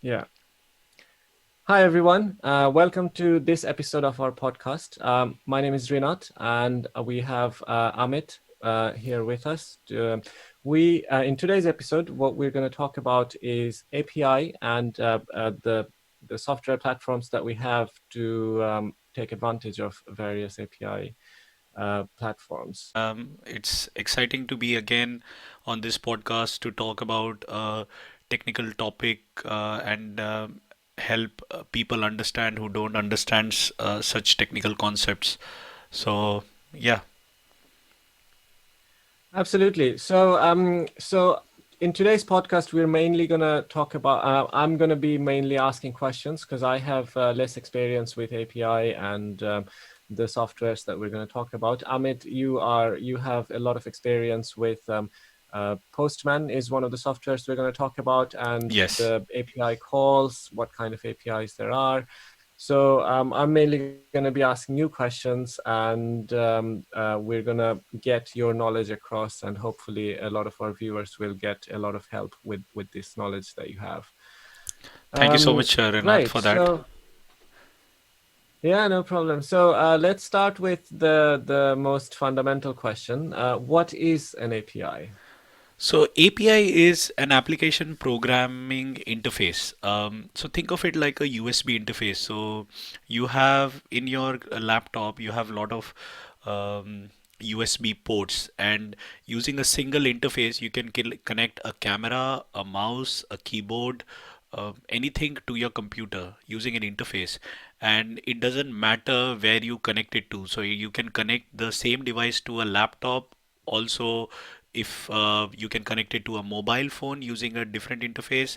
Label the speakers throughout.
Speaker 1: Yeah. Hi, everyone. Welcome to this episode of our podcast. My name is Rinat, and we have Amit here with us. In today's episode, what we're going to talk about is API and the software platforms that we have to take advantage of various API platforms.
Speaker 2: It's exciting to be again on this podcast to talk about a technical topic and help people understand who don't understand such technical concepts. So, yeah.
Speaker 1: Absolutely. So in today's podcast, we're mainly going to talk about. I'm going to be mainly asking questions because I have less experience with API and the softwares that we're going to talk about. Amit, you have a lot of experience with Postman is one of the softwares we're going to talk about, and
Speaker 2: Yes.
Speaker 1: the API calls, what kind of APIs there are. So I'm mainly going to be asking you questions, and we're going to get your knowledge across, and hopefully a lot of our viewers will get a lot of help with this knowledge that you have.
Speaker 2: Thank you so much, Renat,
Speaker 1: Great.
Speaker 2: for that.
Speaker 1: So yeah, no problem. So let's start with the most fundamental question. What is an API?
Speaker 2: So API is an application programming interface. So think of it like a USB interface. So you have in your laptop, you have a lot of USB ports, and using a single interface, you can connect a camera, a mouse, a keyboard, anything to your computer using an interface. And it doesn't matter where you connect it to. So you can connect the same device to a laptop also, if you can connect it to a mobile phone using a different interface,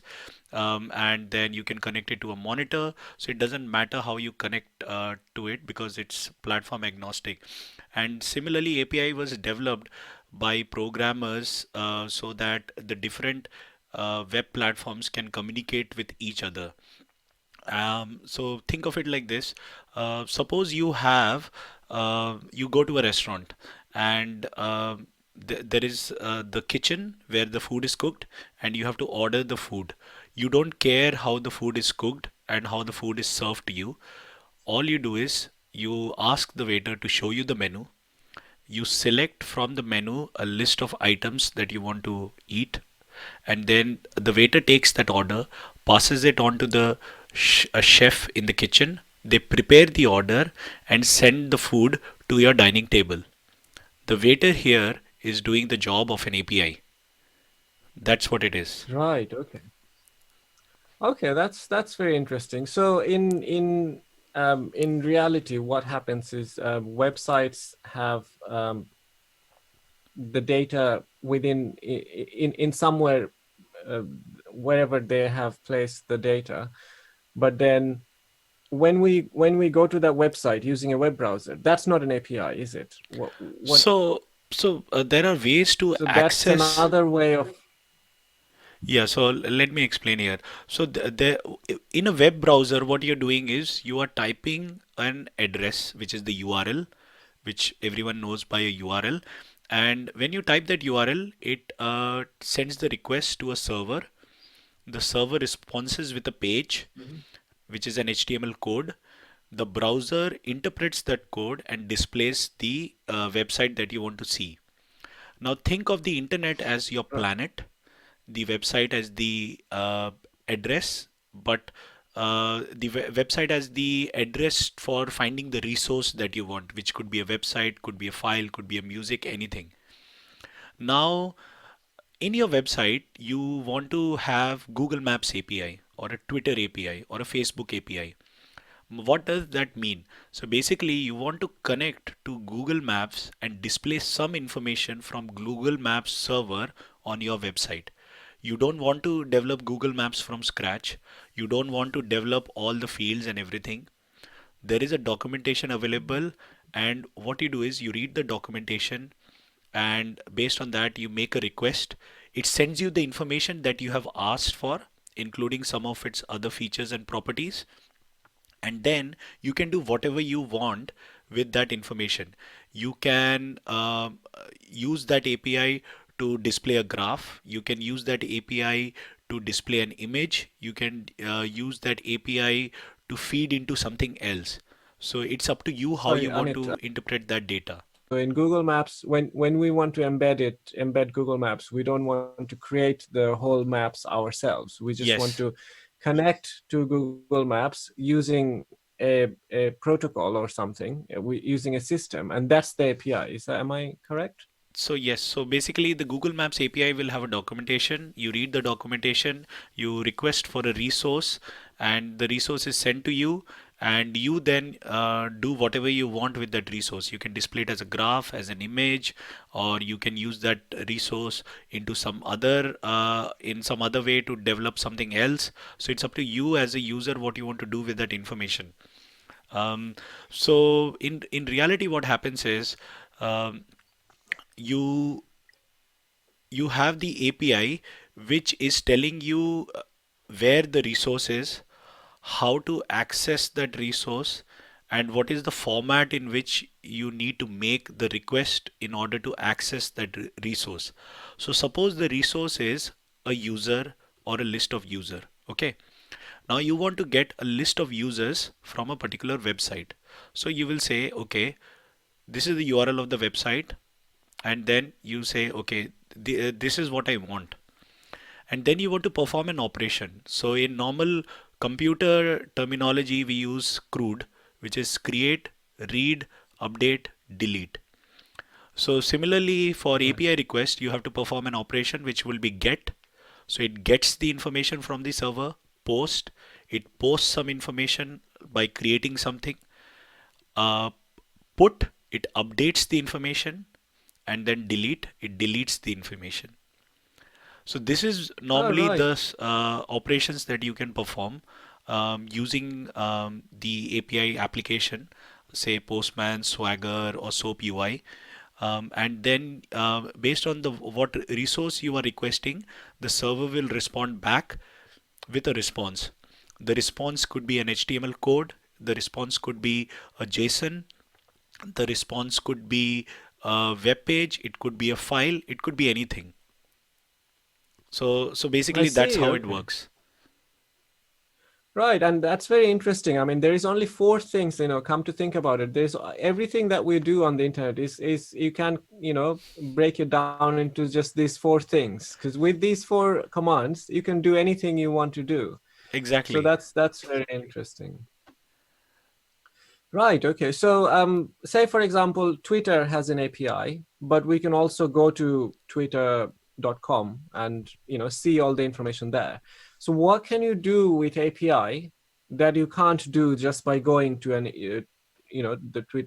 Speaker 2: and then you can connect it to a monitor. So it doesn't matter how you connect to it because it's platform agnostic. And similarly, API was developed by programmers so that the different web platforms can communicate with each other. So think of it like this. Suppose you go to a restaurant, and there is the kitchen where the food is cooked, and you have to order the food. You don't care how the food is cooked and how the food is served to you. All you do is you ask the waiter to show you the menu. You select from the menu a list of items that you want to eat, and then the waiter takes that order, passes it on to the a chef in the kitchen. They prepare the order and send the food to your dining table. The waiter here is doing the job of an API. That's what it is.
Speaker 1: Right. Okay. Okay, that's very interesting. So in reality, what happens is websites have the data in somewhere uh, wherever they have placed the data, but then when we go to that website using a web browser, that's not an API, is it? What
Speaker 2: So there are ways to
Speaker 1: so that's
Speaker 2: access.
Speaker 1: another way of.
Speaker 2: Yeah, so let me explain here. So in a web browser, what you're doing is you are typing an address, which is the URL, which everyone knows by a URL. And when you type that URL, it sends the request to a server. The server responds with a page,
Speaker 1: Mhm.
Speaker 2: which is an HTML code. The browser interprets that code and displays the website that you want to see. Now think of the internet as your
Speaker 1: Right.
Speaker 2: planet, the website as the address, but the website as the address for finding the resource that you want, which could be a website, could be a file, could be a music, anything. Now, in your website, you want to have Google Maps API or a Twitter API or a Facebook API. What does that mean? So basically, you want to connect to Google Maps and display some information from Google Maps server on your website. You don't want to develop Google Maps from scratch. You don't want to develop all the fields and everything. There is a documentation available, and what you do is you read the documentation, and based on that, you make a request. It sends you the information that you have asked for, including some of its other features and properties, and then you can do whatever you want with that information. You can use that API to display a graph. You can use that API to display an image. You can use that API to feed into something else. So it's up to you how
Speaker 1: Sorry,
Speaker 2: you want
Speaker 1: Amit.
Speaker 2: to interpret that data.
Speaker 1: So in Google Maps, when we want to embed Google Maps, we don't want to create the whole maps ourselves. We just want to
Speaker 2: Yes.
Speaker 1: connect to Google Maps using a protocol or something, using a system, and that's the API. Am I correct?
Speaker 2: So yes, so basically the Google Maps API will have a documentation. You read the documentation, you request for a resource, and the resource is sent to you, and you then do whatever you want with that resource. You can display it as a graph, as an image, or you can use that resource into some other in some other way to develop something else. So it's up to you as a user what you want to do with that information. Um, so in reality, what happens is um, you you have the API which is telling you where the resource is, how to access that resource, and what is the format in which you need to make the request in order to access that resource. So suppose the resource is a user or a list of user. Okay. Now you want to get a list of users from a particular website. So you will say, okay, this is the URL of the website, and then you say, okay, this is what I want, and then you want to perform an operation. So in normal computer terminology, we use CRUD, which is create, read, update, delete. So similarly for
Speaker 1: Right.
Speaker 2: API request, you have to perform an operation which will be get. So it gets the information from the server. Post, it posts some information by creating something. uh, Put, it updates the information, and then delete, it deletes the information. So this is
Speaker 1: Oh,
Speaker 2: normally
Speaker 1: right.
Speaker 2: the operations that you can perform using the API application, say Postman, Swagger, or SOAP UI. And then based on the what resource you are requesting, the server will respond back with a response. The response could be an HTML code. The response could be a JSON. The response could be a web page. It could be a file. It could be anything. So
Speaker 1: I
Speaker 2: basically that's
Speaker 1: see.
Speaker 2: how it
Speaker 1: Okay.
Speaker 2: works.
Speaker 1: Right, and that's very interesting. I mean, there is only four things, come to think about it. There's everything that we do on the internet is you can, break it down into just these four things. Because with these four commands, you can do anything you want to do. So
Speaker 2: Exactly.
Speaker 1: that's very interesting. Right. Okay. So, say for example, Twitter has an API, but we can also go to twitter.com and see all the information there. So, what can you do with API that you can't do just by going to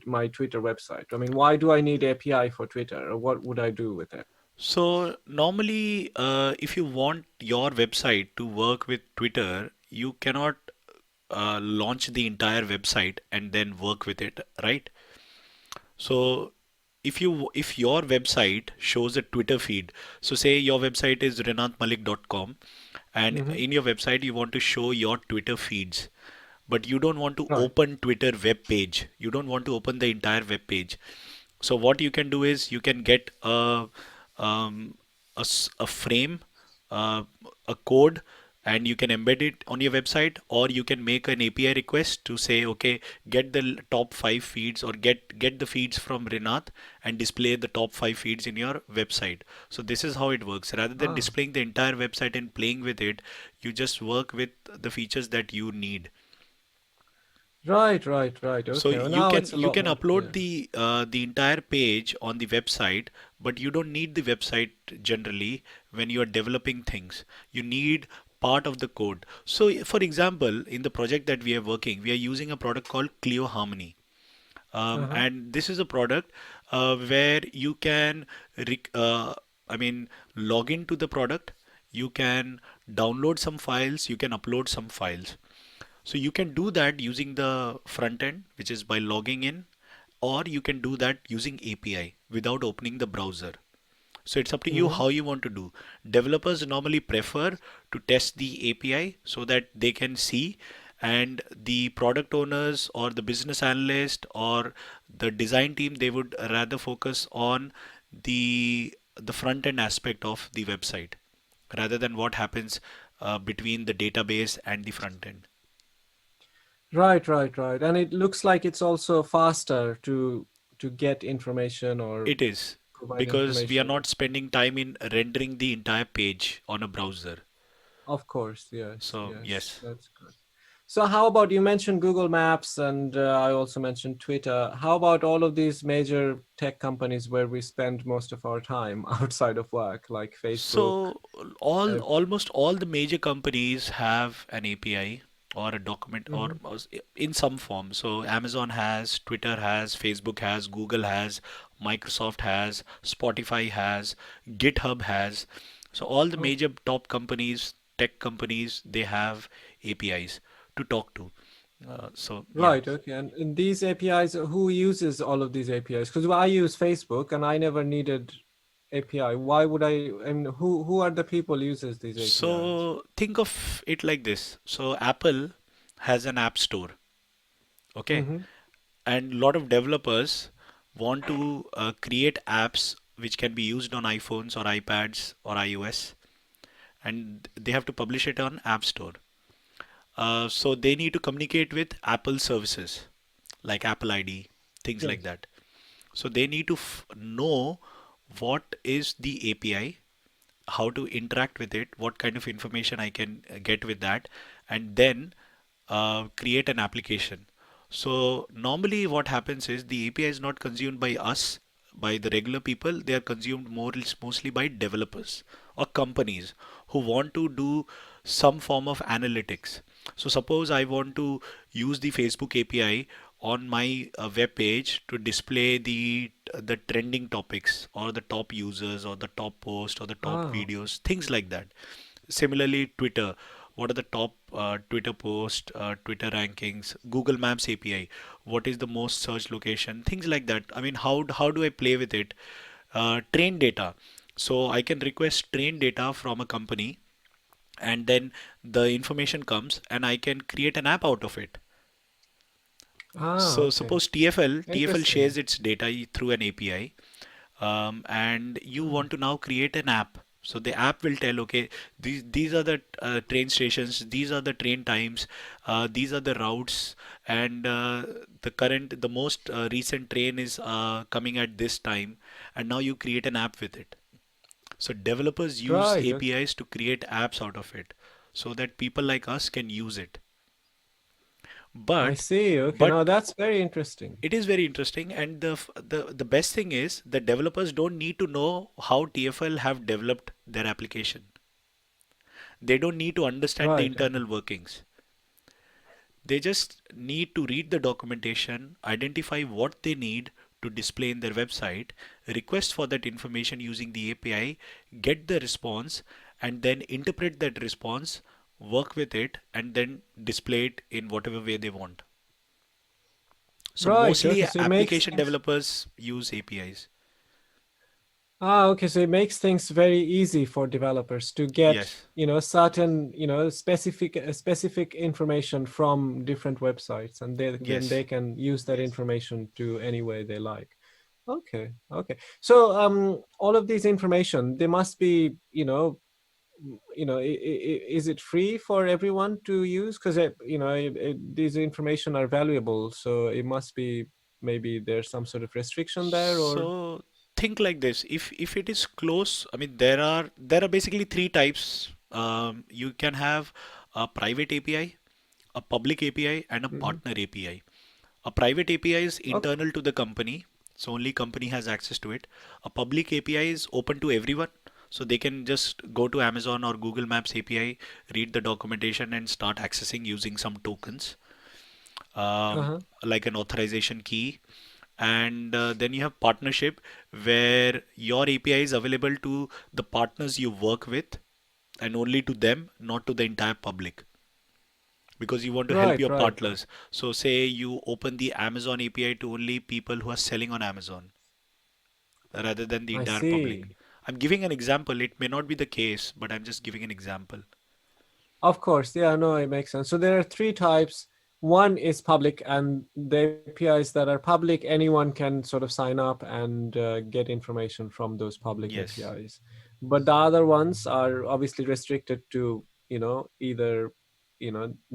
Speaker 1: my Twitter website? I mean, why do I need API for Twitter, or what would I do with it?
Speaker 2: So normally, if you want your website to work with Twitter, you cannot launch the entire website and then work with it, right? So if your website shows a Twitter feed, so say your website is rinatmalik.com, and
Speaker 1: Hmm.
Speaker 2: in your website you want to show your Twitter feeds, but you don't want to
Speaker 1: Right.
Speaker 2: open Twitter web page. You don't want to open the entire web page. So what you can do is you can get um, a frame, uh, a code, and you can embed it on your website, or you can make an API request to say, okay, get the top five feeds, or get the feeds from Rinat and display the top five feeds in your website. So this is how it works. Rather than
Speaker 1: Ah.
Speaker 2: displaying the entire website and playing with it, you just work with the features that you need.
Speaker 1: Right. Right. Right.
Speaker 2: So
Speaker 1: Okay. Well, now it's a
Speaker 2: you
Speaker 1: lot
Speaker 2: can
Speaker 1: more
Speaker 2: upload
Speaker 1: clear.
Speaker 2: the entire page on the website, but you don't need the website generally when you are developing things. You need part of the code. So for example, in the project that we are working, we are using a product called Clio Harmony.
Speaker 1: Uh-huh.
Speaker 2: And this is a product where you can rec- uh, I mean log into the product, you can download some files, you can upload some files. So you can do that using the front end, which is by logging in, or you can do that using API without opening the browser. So it's up to you
Speaker 1: Hmm.
Speaker 2: how you want to do. Developers normally prefer to test the API so that they can see, and the product owners or the business analyst or the design team, they would rather focus on the front end aspect of the website rather than what happens between the database and the front end.
Speaker 1: Right. And it looks like it's also faster to get information or
Speaker 2: It is,
Speaker 1: provide
Speaker 2: because we are
Speaker 1: information.
Speaker 2: not spending time in rendering the entire page on a browser.
Speaker 1: Of course,
Speaker 2: So
Speaker 1: yes,
Speaker 2: yes.
Speaker 1: that's good. So how about you mentioned Google Maps and I also mentioned Twitter. How about all of these major tech companies where we spend most of our time outside of work, like Facebook?
Speaker 2: So all
Speaker 1: Uh,
Speaker 2: almost all the major companies have an API or a document or
Speaker 1: mhm.
Speaker 2: in some form. So Amazon has, Twitter has, Facebook has, Google has, Microsoft has, Spotify has, GitHub has. So all the
Speaker 1: Oh,
Speaker 2: major top companies, tech companies, they have APIs to talk to. So yeah.
Speaker 1: right. Okay. And in these APIs, who uses all of these APIs? Because I use Facebook and I never needed API. Why would I? And who are the people uses these APIs?
Speaker 2: So think of it like this. So Apple has an app store, okay?
Speaker 1: Mm-hmm.
Speaker 2: And a lot of developers want to create apps which can be used on iPhones or iPads or iOS, and they have to publish it on App Store. So they need to communicate with Apple services like Apple ID, things like
Speaker 1: Yes.
Speaker 2: that. So they need to know what is the API, how to interact with it, what kind of information I can get with that, and then create an application. So normally what happens is the API is not consumed by us, by the regular people. They are consumed mostly by developers or companies who want to do some form of analytics. So suppose I want to use the Facebook API on my web page to display the trending topics or the top users or the top posts or the top
Speaker 1: Ah,
Speaker 2: videos, things like that. Similarly, Twitter. What are the top Twitter posts, Twitter rankings, Google Maps API? What is the most search location? Things like that. I mean, how do I play with it? Train data. So I can request train data from a company, and then the information comes, and I can create an app out of it. So
Speaker 1: okay.
Speaker 2: suppose TFL
Speaker 1: Interesting.
Speaker 2: shares its data through an API, and you
Speaker 1: Ah,
Speaker 2: want to now create an app. So the app will tell, okay, these are the train stations, these are the train times, these are the routes, and the most recent train is coming at this time, and now you create an app with it. So developers use
Speaker 1: right. Okay.
Speaker 2: APIs to create apps out of it, so that people like us can use it.
Speaker 1: I
Speaker 2: But
Speaker 1: see. Okay. Now
Speaker 2: but
Speaker 1: that's very interesting.
Speaker 2: it is very interesting, and the best thing is the developers don't need to know how TFL have developed their application. They don't need to understand the
Speaker 1: Right. Okay.
Speaker 2: internal workings. They just need to read the documentation, identify what they need to display in their website, request for that information using the API, get the response, and then interpret that response, work with it, and then display it in whatever way they want. So
Speaker 1: Right.
Speaker 2: mostly
Speaker 1: Okay. So it makes
Speaker 2: application
Speaker 1: things.
Speaker 2: developers use APIs.
Speaker 1: Okay. So it makes things very easy for developers to get,
Speaker 2: Yes.
Speaker 1: certain, specific information from different websites, and then
Speaker 2: Yes.
Speaker 1: they can use that information to any way they like. Okay. Okay. So all of these information, they must be, is it free for everyone to use? Because these information are valuable, so it must be, maybe there's some sort of restriction there, or.
Speaker 2: So think like this. If it is close, I mean there are basically three types. You can have a private API, a public API, and a
Speaker 1: Mhm.
Speaker 2: partner API. A private API is
Speaker 1: Okay.
Speaker 2: internal to the company, so only company has access to it. A public API is open to everyone, so they can just go to Amazon or Google Maps API, read the documentation, and start accessing using some tokens,
Speaker 1: Uh-huh.
Speaker 2: like an authorization key. And then you have partnership, where your API is available to the partners you work with, and only to them, not to the entire public, because you want to help your
Speaker 1: Right.
Speaker 2: partners. So say you open the Amazon API to only people who are selling on Amazon, rather than the
Speaker 1: I
Speaker 2: entire public.
Speaker 1: see.
Speaker 2: I'm giving an example. It may not be the case, but I'm just giving an example.
Speaker 1: Of course, yeah, no, it makes sense. So there are three types. One is public, and the APIs that are public, anyone can sort of sign up and get information from those public
Speaker 2: Yes.
Speaker 1: APIs. But the other ones are obviously restricted to either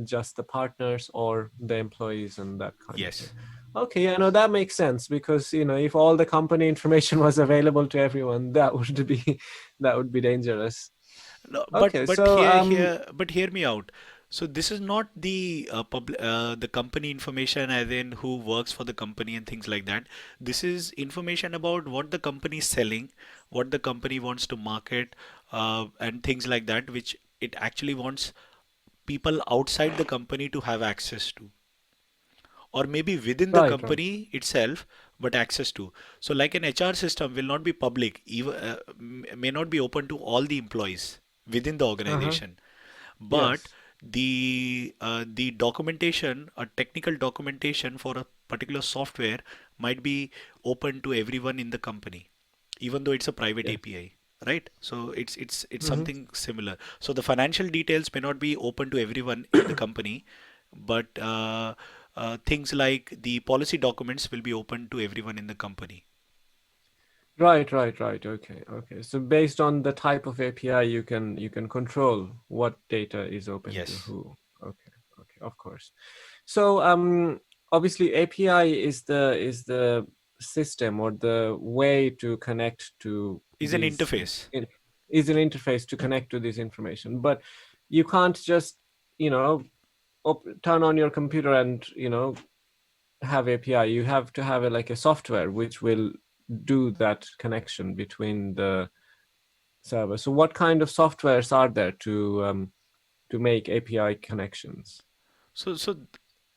Speaker 1: just the partners or the employees and that kind of thing.
Speaker 2: Yes.
Speaker 1: Okay, yeah, no, that makes sense, because if all the company information was available to everyone, that would be that would be dangerous.
Speaker 2: No,
Speaker 1: Okay,
Speaker 2: but
Speaker 1: so
Speaker 2: hear me out. So this is not the company information, as in who works for the company and things like that. This is information about what the company is selling, what the company wants to market, and things like that, which it actually wants people outside the company to have access to, or maybe within the
Speaker 1: right, right.
Speaker 2: company itself, but access to. So like an HR system will not be public, even may not be open to all the employees within the
Speaker 1: Uh-huh.
Speaker 2: organization, but
Speaker 1: Yes.
Speaker 2: the documentation, a technical documentation for a particular software might be open to everyone in the company, even though it's a private
Speaker 1: Yes.
Speaker 2: API, right? So it's
Speaker 1: Mm-hmm.
Speaker 2: something similar. So the financial details may not be open to everyone in the company, but things like the policy documents will be open to everyone in the company.
Speaker 1: Right, right, right. Okay, okay. So based on the type of API, you can control what data is open to
Speaker 2: Yes.
Speaker 1: who. Okay, okay, of course. So obviously API is the system or the way to connect to
Speaker 2: Is an
Speaker 1: these
Speaker 2: interface.
Speaker 1: in- is an interface to connect to this information. But you can't just you know turn on your computer and have API. You have to have like a software which will do that connection between the server. So what kind of softwares are there to make API connections?
Speaker 2: So so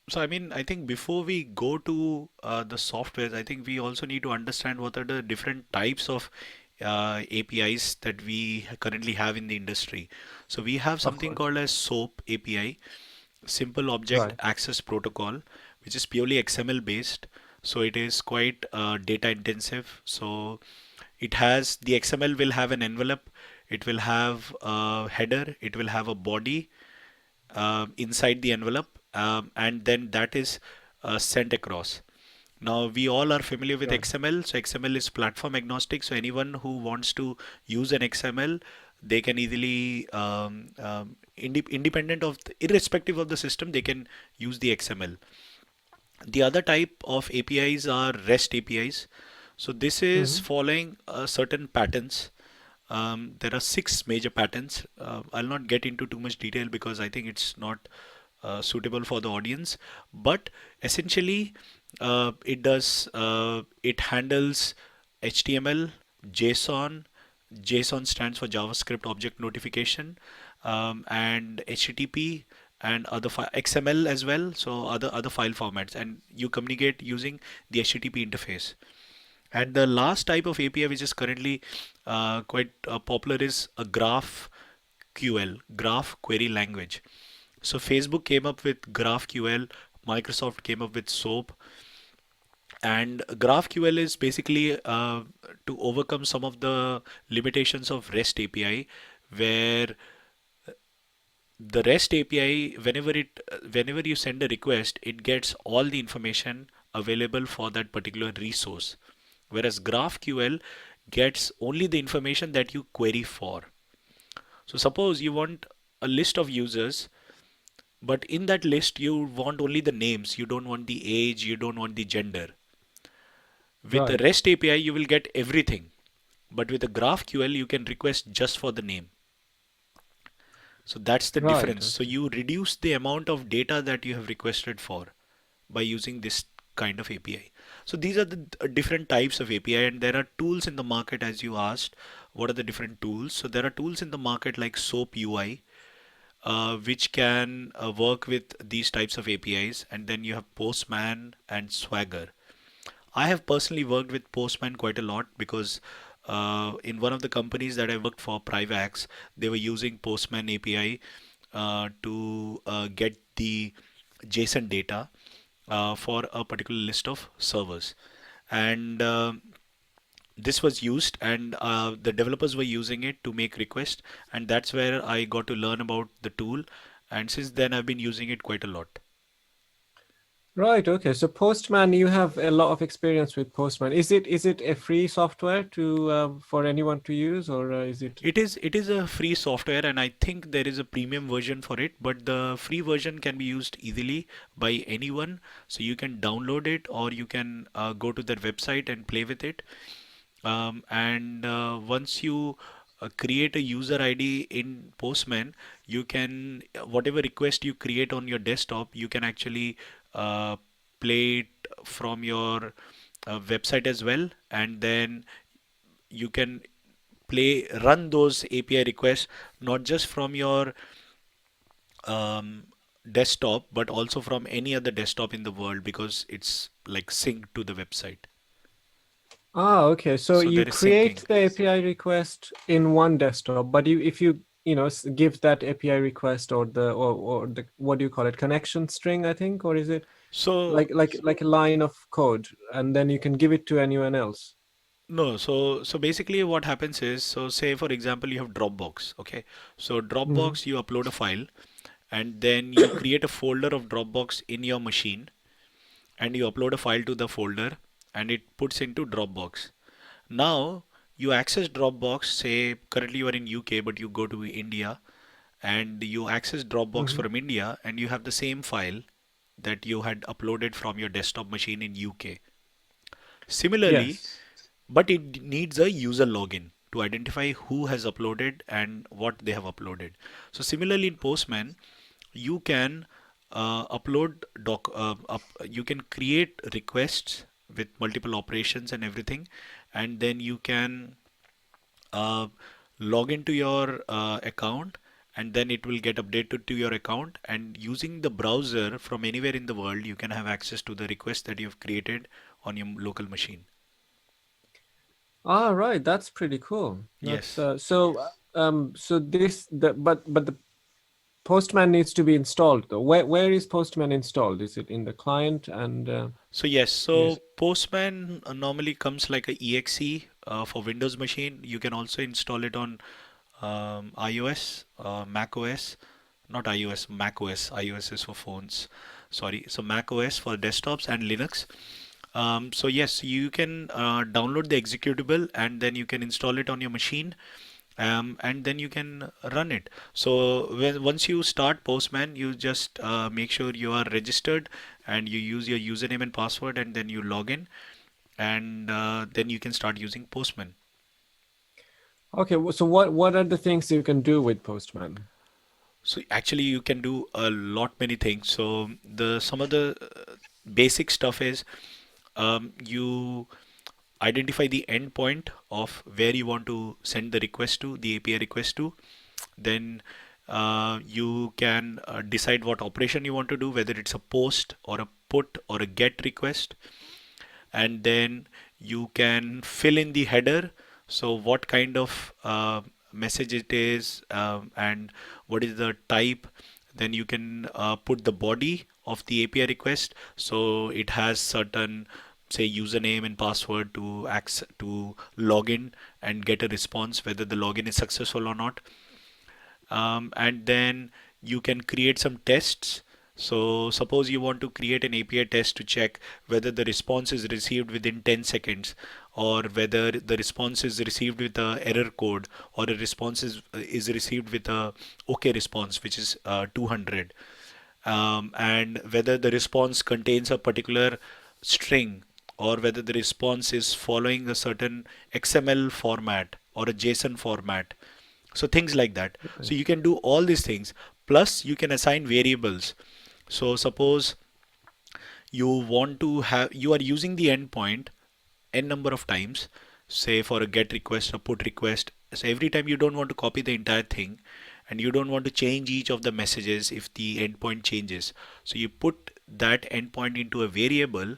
Speaker 2: So, I mean, I think before we go to the softwares, I think we also need to understand what are the different types of APIs that we currently have in the industry. So, we have
Speaker 1: Of
Speaker 2: something
Speaker 1: course.
Speaker 2: called as SOAP API, Simple Object
Speaker 1: Right.
Speaker 2: Access Protocol, which is purely XML based. So, it is quite data intensive. So, it has the XML will have an envelope, it will have a header, it will have a body inside the envelope, and then that is sent across. Now, we all are familiar with
Speaker 1: Right.
Speaker 2: XML. So, XML is platform agnostic. So, anyone who wants to use an XML, they can easily, independent of, irrespective of the system, they can use the XML. The other type of APIs are REST APIs. So this is
Speaker 1: Mm-hmm.
Speaker 2: following certain patterns. There are six major patterns. I'll not get into too much detail because I think it's not suitable for the audience. But essentially, it handles HTML, JSON. JSON stands for JavaScript Object Notification, and HTTP and XML as well. So other file formats, and you communicate using the HTTP interface. And the last type of API which is currently quite popular is a GraphQL, Graph Query Language. So Facebook came up with GraphQL, Microsoft came up with SOAP, and GraphQL is basically to overcome some of the limitations of REST API, where the REST API, whenever you send a request, it gets all the information available for that particular resource, whereas GraphQL gets only the information that you query for. So suppose you want a list of users, but in that list you want only the names, you don't want the age, you don't want the gender. With the
Speaker 1: Right.
Speaker 2: REST API, you will get everything, but with the GraphQL, you can request just for the name. So that's the
Speaker 1: Right.
Speaker 2: difference. So
Speaker 1: Okay.
Speaker 2: you reduce the amount of data that you have requested for by using this kind of API. So these are the different types of API, and there are tools in the market, as you asked. What are the different tools? So there are tools in the market like SOAP UI, which can work with these types of APIs, and then you have Postman and Swagger. I have personally worked with Postman quite a lot because in one of the companies that I worked for, Privax, they were using Postman API to get the JSON data for a particular list of servers. And this was used, and the developers were using it to make requests, and that's where I got to learn about the tool. And since then, I've been using it quite a lot.
Speaker 1: Right. Okay. So Postman, you have a lot of experience with Postman. Is it a free software to for anyone to use, or is it?
Speaker 2: It is a free software, and I think there is a premium version for it, but the free version can be used easily by anyone. So you can download it, or you can go to their website and play with it. And once you create a user ID in Postman, you can whatever request you create on your desktop, you can actually uh, play it from your website as well, and then you can run those API requests not just from your um, desktop but also from any other desktop in the world because it's like synced to the website.
Speaker 1: Ah, okay. So
Speaker 2: So
Speaker 1: you
Speaker 2: there is
Speaker 1: create
Speaker 2: syncing.
Speaker 1: the API request in one desktop, but if you give that API request or the what do you call it, connection string, I think, or is it
Speaker 2: So
Speaker 1: like a line of code, and then you can give it to anyone else?
Speaker 2: no, so basically what happens is, so say for example you have Dropbox, okay? So
Speaker 1: Hmm.
Speaker 2: Dropbox, you upload a file and then you create a folder of Dropbox in your machine and you upload a file to the folder and it puts into Dropbox. Now you access Dropbox, say currently you are in UK but you go to India and you access Dropbox
Speaker 1: Hmm.
Speaker 2: from India and you have the same file that you had uploaded from your desktop machine in UK. Similarly,
Speaker 1: Yes.
Speaker 2: but it needs a user login to identify who has uploaded and what they have uploaded. So similarly in Postman, you can you can create requests with multiple operations and everything, and then you can uh, log into your account, and then it will get updated to your account, and using the browser from anywhere in the world you can have access to the request that you've created on your local machine.
Speaker 1: Ah, right. That's pretty cool. That's
Speaker 2: Yes.
Speaker 1: so this the but the Postman needs to be installed though. Where is Postman installed? Is it in the client and
Speaker 2: So yes,
Speaker 1: yes.
Speaker 2: so Postman normally comes like a exe for Windows machine. You can also install it on iOS, Mac OS, not iOS, Mac OS. iOS is for phones. Sorry, so Mac OS for desktops and Linux. So yes, you can download the executable and then you can install it on your machine, and then you can run it. So once you start Postman, you just make sure you are registered and you use your username and password, and then you log in, and then you can start using Postman.
Speaker 1: Okay, so what are the things you can do with Postman?
Speaker 2: So actually, you can do a lot many things. So the some of the basic stuff is you identify the endpoint of where you want to send the request to, the API request to. Then you can decide what operation you want to do, whether it's a post or a put or a get request. And then you can fill in the header. So what kind of message it is, and what is the type. Then you can put the body of the API request. So it has certain, say, username and password to access to log in and get a response whether the login is successful or not. And then you can create some tests. So suppose you want to create an API test to check whether the response is received within 10 seconds, or whether the response is received with a error code, or a response is received with a OK response, which is 200, and whether the response contains a particular string, or whether the response is following a certain XML format or a JSON format. So things like that. So
Speaker 1: Right.
Speaker 2: you can do all these things. Plus, you can assign variables. So suppose you are using the endpoint n number of times, say for a get request, a put request. So every time you don't want to copy the entire thing, and you don't want to change each of the messages if the endpoint changes. So you put that endpoint into a variable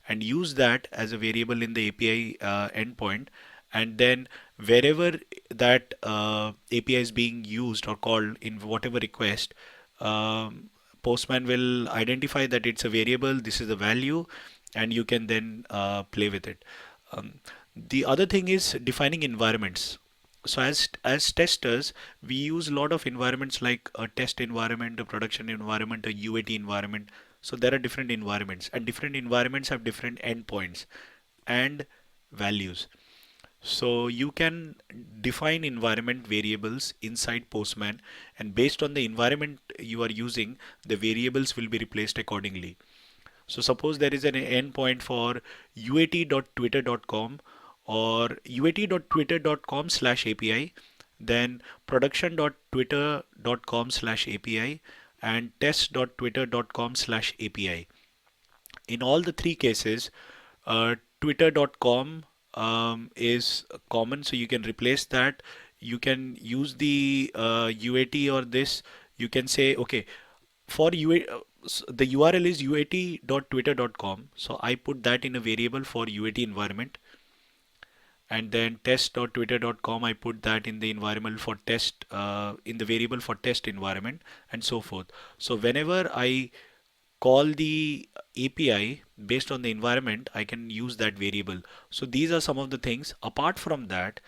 Speaker 2: and use that as a variable in the API endpoint, and then wherever that API is being used or called in whatever request, um, Postman will identify that it's a variable, this is the value, and you can then play with it. Um, the other thing is defining environments. So as testers, we use a lot of environments like a test environment, a production environment, a UAT environment. So there are different environments, and different environments have different endpoints and values. So you can define environment variables inside Postman, and based on the environment you are using, the variables will be replaced accordingly. So suppose there is an endpoint for uat.twitter.com or uat.twitter.com/API, then production.twitter.com/API, and test.twitter.com/API. In all the three cases, twitter.com is common, so you can replace that. You can use the UAT or this. You can say, okay, for UAT, the URL is uat.twitter.com. So I put that in a variable for UAT environment, and then test.twitter.com, I put that in the environment for test, in the variable for test environment, and so forth. So whenever I call the API based on the environment, I can use that variable. So these are some of the things. Apart from that,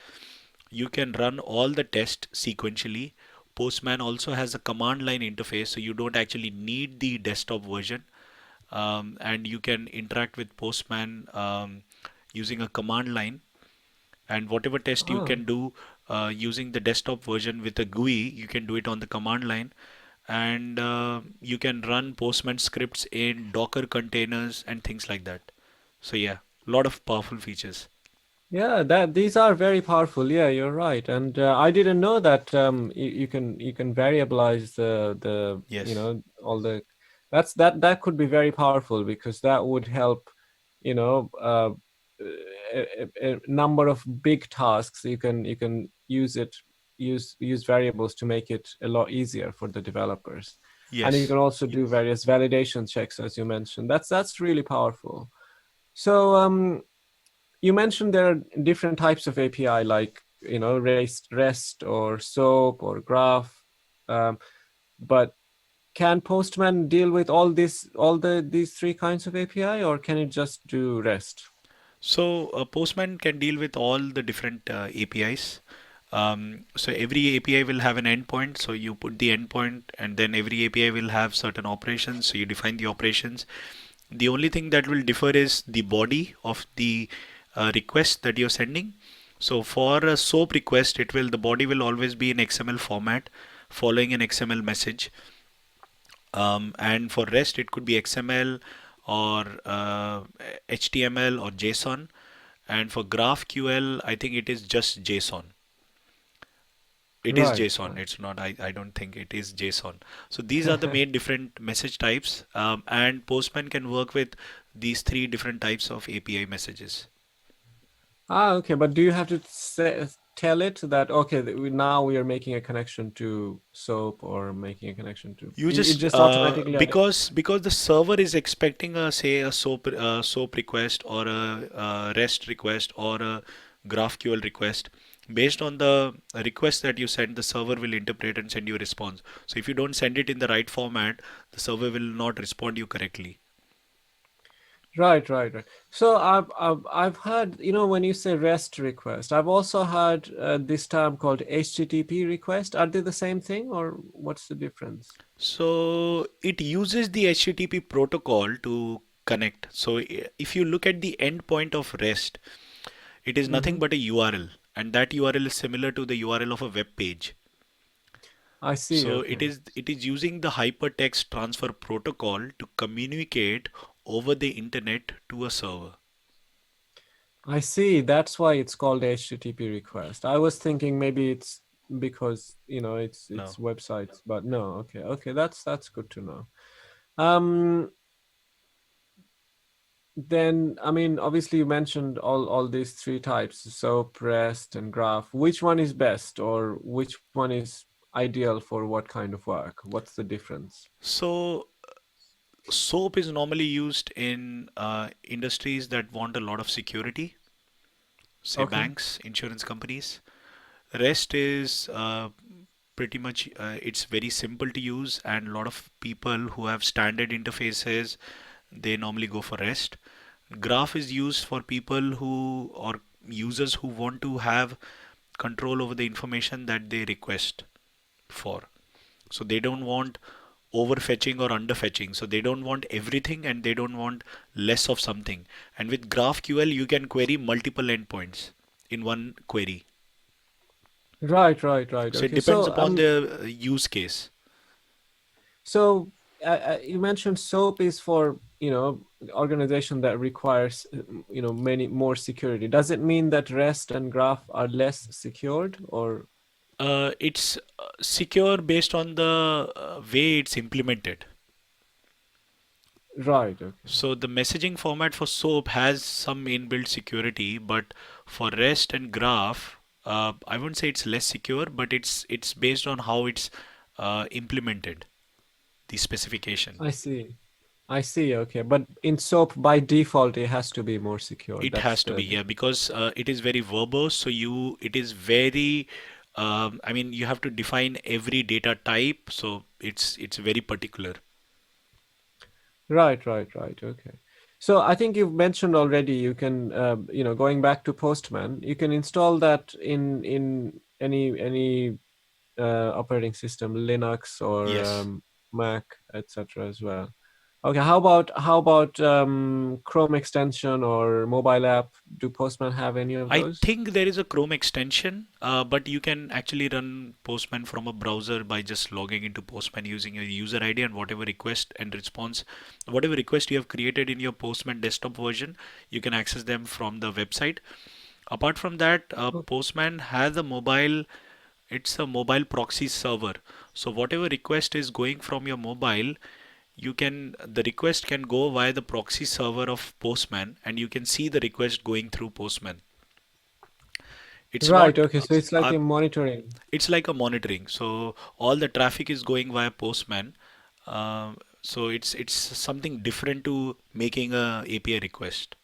Speaker 2: you can run all the tests sequentially. Postman also has a command line interface, so you don't actually need the desktop version. And you can interact with Postman using a command line. And whatever test you
Speaker 1: Oh,
Speaker 2: can do using the desktop version with a GUI, you can do it on the command line. And you can run Postman scripts in Docker containers and things like that. So yeah, a lot of powerful features.
Speaker 1: yeah, that these are very powerful. Yeah, you're right. And I didn't know that you can variabilize the
Speaker 2: Yes.
Speaker 1: all the that could be very powerful because that would help you know a number of big tasks. You can use variables to make it a lot easier for the developers, and you
Speaker 2: Yes.
Speaker 1: can also do various validation checks as you mentioned. That's really powerful. So you mentioned there are different types of API, like REST or SOAP or Graph. Um, but can Postman deal with all these three kinds of API, or can it just do REST?
Speaker 2: So Postman can deal with all the different APIs. So every API will have an endpoint. So you put the endpoint, and then every API will have certain operations. So you define the operations. The only thing that will differ is the body of the request that you're sending. So for a SOAP request, it will the body will always be in XML format, following an XML message. And for REST, it could be XML or HTML or JSON. And for GraphQL, I think it is just JSON. It is
Speaker 1: Right,
Speaker 2: JSON.
Speaker 1: right.
Speaker 2: It's not. I don't think it is JSON. So these are the main different message types. And Postman can work with these three different types of API messages.
Speaker 1: Okay, but do you have to tell it that okay, now we are making a connection to SOAP or making a connection to
Speaker 2: You
Speaker 1: it
Speaker 2: just
Speaker 1: just automatically
Speaker 2: because the server is expecting a say a SOAP request or a, REST request or a GraphQL request. Based on the request that you send, the server will interpret and send you a response. So if you don't send it in the right format, the server will not respond you correctly.
Speaker 1: Right, right, right. So I've heard, when you say REST request, I've also heard this term called HTTP request. Are they the same thing, or what's the difference?
Speaker 2: So it uses the HTTP protocol to connect. So if you look at the endpoint of REST, it is
Speaker 1: Mm-hmm.
Speaker 2: nothing but a URL, and that URL is similar to the URL of a web page.
Speaker 1: I see.
Speaker 2: So
Speaker 1: Okay.
Speaker 2: it is using the hypertext transfer protocol to communicate over the internet to a server.
Speaker 1: I see. That's why it's called HTTP request. I was thinking maybe it's because, it's
Speaker 2: No.
Speaker 1: websites, but no. Okay. Okay. That's good to know. Um, then I mean, obviously you mentioned all these three types, SOAP, REST, and Graph. Which one is best, or which one is ideal for what kind of work? What's the difference?
Speaker 2: So SOAP is normally used in industries that want a lot of security, say
Speaker 1: Okay.
Speaker 2: banks, insurance companies. REST is pretty much it's very simple to use, and a lot of people who have standard interfaces, they normally go for REST. Graph is used for people who or users who want to have control over the information that they request for. So they don't want overfetching or underfetching. So they don't want everything and they don't want less of something. And with GraphQL, you can query multiple endpoints in one query.
Speaker 1: Right, right, right.
Speaker 2: So it
Speaker 1: Okay.
Speaker 2: depends
Speaker 1: So
Speaker 2: upon the use case.
Speaker 1: so you mentioned SOAP is for, organization that requires, many more security. Does it mean that REST and Graph are less secured or?
Speaker 2: It's secure based on the way it's implemented.
Speaker 1: Right. Okay.
Speaker 2: So the messaging format for SOAP has some inbuilt security, but for REST and Graph, I wouldn't say it's less secure, but it's based on how it's implemented, the specification.
Speaker 1: I see. I see. Okay. But in SOAP, by default, it has to be more secure.
Speaker 2: It
Speaker 1: That's
Speaker 2: has to
Speaker 1: the
Speaker 2: be, yeah, because it is very verbose. So it is very, I mean, you have to define every data type. So it's very particular.
Speaker 1: Right, right, right. Okay. So I think you've mentioned already you can, going back to Postman, you can install that in any operating system, Linux or
Speaker 2: Yes.
Speaker 1: Mac, etc. as well. Okay, how about Chrome extension or mobile app? Do Postman have any of
Speaker 2: I
Speaker 1: those?
Speaker 2: think there is a Chrome extension, but you can actually run Postman from a browser by just logging into Postman using your user ID and whatever request and response, whatever request you have created in your Postman desktop version, you can access them from the website. Apart from that,
Speaker 1: Oh,
Speaker 2: Postman has a mobile, it's a mobile proxy server. So whatever request is going from your mobile, the request can go via the proxy server of Postman and you can see the request going through Postman. It's
Speaker 1: right.
Speaker 2: not,
Speaker 1: Okay, so it's like
Speaker 2: uh,
Speaker 1: a monitoring.
Speaker 2: it's like a monitoring. So all the traffic is going via Postman. Uh, so it's something different to making a API request.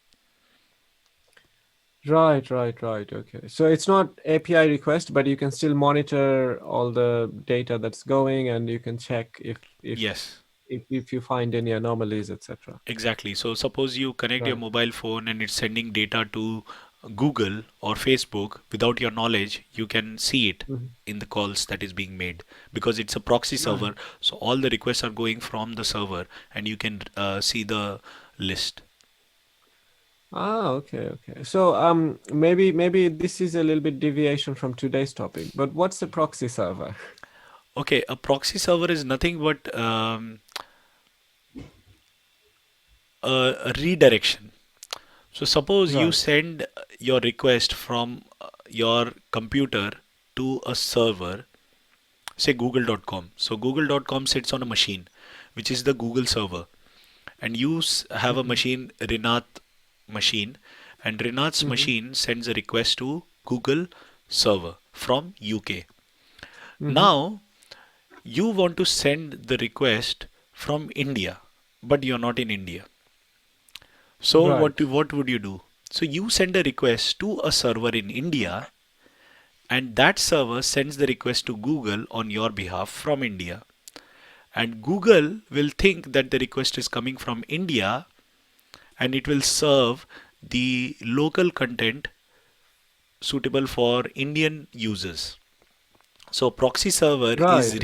Speaker 1: Right, right, right. Okay. So it's not API request, but you can still monitor all the data that's going, and you can check
Speaker 2: Yes.
Speaker 1: if you find any anomalies, etc.
Speaker 2: Exactly. So suppose you connect your
Speaker 1: Right.
Speaker 2: mobile phone and it's sending data to Google or Facebook without your knowledge, you can see it
Speaker 1: Mhm.
Speaker 2: in the calls that is being made because it's a proxy
Speaker 1: Right.
Speaker 2: server. So all the requests are going from the server and you can see the list.
Speaker 1: Ah, okay, okay. So maybe this is a little bit deviation from today's topic, but what's a proxy server?
Speaker 2: Okay, a proxy server is nothing but a redirection. So suppose you
Speaker 1: Right.
Speaker 2: send your request from your computer to a server, say google.com. So google.com sits on a machine, which is the Google server. And you have a
Speaker 1: Mm-hmm.
Speaker 2: machine, Rinat machine, and Rinat's
Speaker 1: Mm-hmm.
Speaker 2: machine sends a request to Google server from UK.
Speaker 1: Mm-hmm.
Speaker 2: Now you want to send the request from India, but you're not in India. So
Speaker 1: Right.
Speaker 2: what would you do? So you send a request to a server in India, and that server sends the request to Google on your behalf from India. And Google will think that the request is coming from India and it will serve the local content suitable for Indian users. So proxy server
Speaker 1: Right.
Speaker 2: is